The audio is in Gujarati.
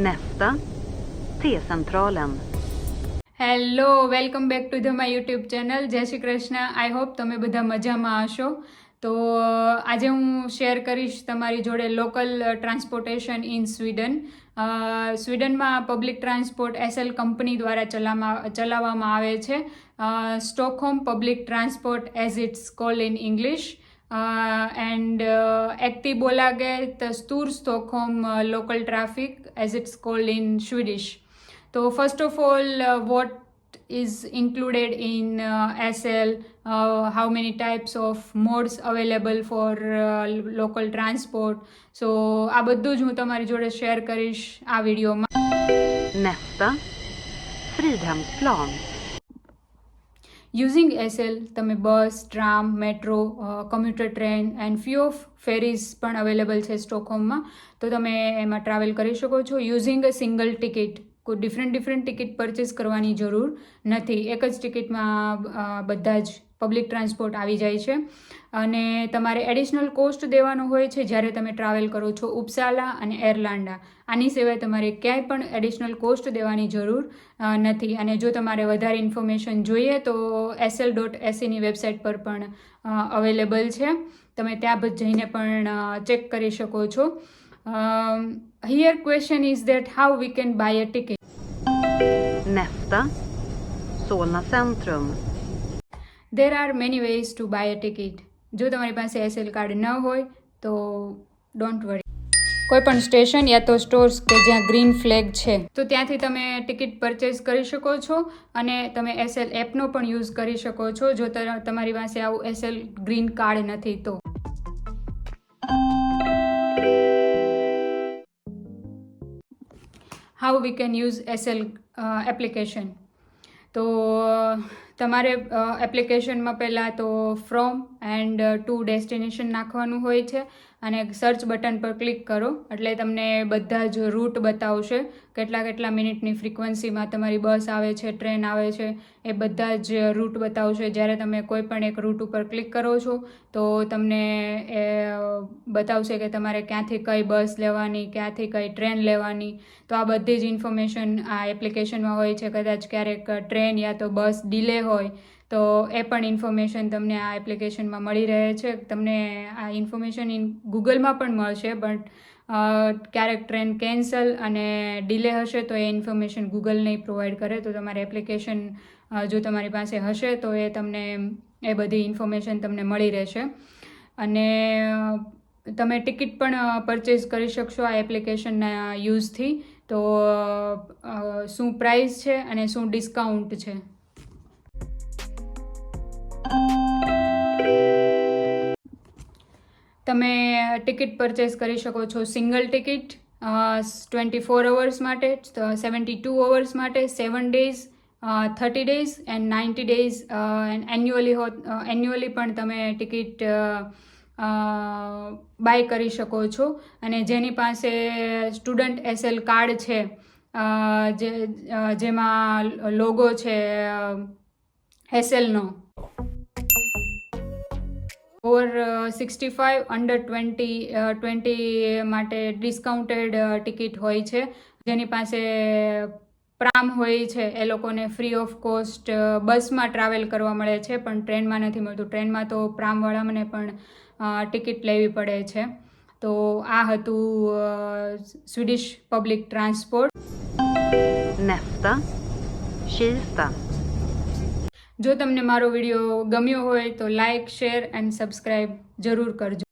Nästa, T-centralen. Hello, welcome back to the my YouTube channel. જય શ્રી કૃષ્ણ. આઈ હોપ તમે બધા મજામાં હશો. તો આજે હું શેર કરીશ તમારી જોડે લોકલ ટ્રાન્સપોર્ટેશન ઇન સ્વીડન. સ્વીડનમાં પબ્લિક ટ્રાન્સપોર્ટ એસએલ કંપની દ્વારા ચલાવવામાં આવે છે. Stockholm public transport as it's called in English. And Äktibolaget Stor Stockholm local traffic as it's called in Swedish. So first of all, what is included in SL, how many types of modes available for local transport. So આ બધું જ હું તમારી જોડે શેર કરીશ આ વિડીયોમાં. Nästa, Fridhemsplan. યુઝિંગ એસએલ તમે bus, tram, metro, commuter train and few of ferries પણ અવેલેબલ છે સ્ટોકહોમમાં. તો તમે એમાં ટ્રાવેલ કરી શકો છો યુઝિંગ અ સિંગલ ટિકિટ. કોઈ ડિફરન્ટ ટિકિટ પરચેસ કરવાની જરૂર નથી. એક જ ટિકિટમાં બધા જ પબ્લિક ટ્રાન્સપોર્ટ આવી જાય છે. અને તમારે એડિશનલ કોસ્ટ દેવાનો હોય છે જ્યારે તમે ટ્રાવેલ કરો છો ઉપસાલા અને એરલાન્ડા. આની સિવાય તમારે ક્યાંય પણ એડિશનલ કોસ્ટ દેવાની જરૂર નથી. અને જો તમારે વધારે ઇન્ફોર્મેશન જોઈએ તો SL.SEની વેબસાઇટ પર પણ અવેલેબલ છે. તમે ત્યાં જઈને પણ ચેક કરી શકો છો. Here question is that how we can buy a ticket. Nästa, Solna centrum. There are many ways to buy a ticket. જો તમારી પાસે એસએલ કાર્ડ ન હોય તો ડોન્ટ વરી. કોઈ પણ સ્ટેશન યા તો સ્ટોર્સ કે જ્યાં ગ્રીન ફ્લેગ છે તો ત્યાંથી તમે ટિકિટ પરચેસ કરી શકો છો. અને તમે એસએલ એપનો પણ યુઝ કરી શકો છો જો તમારી પાસે આવું એસએલ ગ્રીન કાર્ડ નથી તો. How we can use SL application. તો તમારે એપ્લિકેશનમાં પહેલાં તો ફ્રોમ એન્ડ ટુ ડેસ્ટિનેશન નાખવાનું હોય છે. અને સર્ચ બટન પર ક્લિક કરો એટલે તમને બધા જ રૂટ બતાવશે. કેટલા મિનિટની ફ્રિકવન્સીમાં તમારી બસ આવે છે, ટ્રેન આવે છે, એ બધા જ રૂટ બતાવશે. જ્યારે તમે કોઈ પણ એક રૂટ ઉપર ક્લિક કરો છો તો તમને એ બતાવશે કે તમારે ક્યાંથી કઈ બસ લેવાની, ક્યાંથી કઈ ટ્રેન લેવાની. તો આ બધી જ ઇન્ફોર્મેશન આ એપ્લિકેશનમાં હોય છે. કદાચ ક્યારેક ટ્રેન યા તો બસ ડિલે હોય તો એ પણ ઇન્ફોર્મેશન તમને આ એપ્લિકેશનમાં મળી રહે છે. તમને આ ઇન્ફોર્મેશન ગૂગલમાં પણ મળશે બટ ક્યારેક ટ્રેન કેન્સલ અને ડિલે હશે તો એ ઇન્ફોર્મેશન ગૂગલ નહીં પ્રોવાઈડ કરે. તો તમારે એપ્લિકેશન જો તમારી પાસે હશે તો એ તમને એ બધી ઇન્ફોર્મેશન તમને મળી રહેશે. અને તમે ટિકિટ પણ પરચેસ કરી શકશો આ એપ્લિકેશનના યુઝથી. તો શું પ્રાઇસ છે અને શું ડિસ્કાઉન્ટ છે. તમે ટિકિટ પરચેસ કરી શકો છો સિંગલ ટિકિટ 24 અવર્સ માટે, 72 અવર્સ માટે, 7 days, 30 days and 90 days. Annually પણ તમે ટિકિટ બાય કરી શકો છો. અને જેની પાસે સ્ટુડન્ટ એસએલ કાર્ડ છે જેમાં લોગો છે એસએલનો, ઓવર 65 અંડર 20 માટે ડિસ્કાઉન્ટેડ ટિકિટ હોય છે. જેની પાસે પ્રામ હોય છે એ લોકોને ફ્રી ઓફ કોસ્ટ બસમાં ટ્રાવેલ કરવા મળે છે પણ ટ્રેનમાં નથી મળતું. ટ્રેનમાં તો પ્રામવાળાને પણ ટિકિટ લેવી પડે છે. તો આ હતું Swedish public transport. Nästa, Kista. જો તમને મારો વિડીયો ગમ્યો હોય તો લાઇક, શેર એન્ડ સબસ્ક્રાઈબ જરૂર કરજો.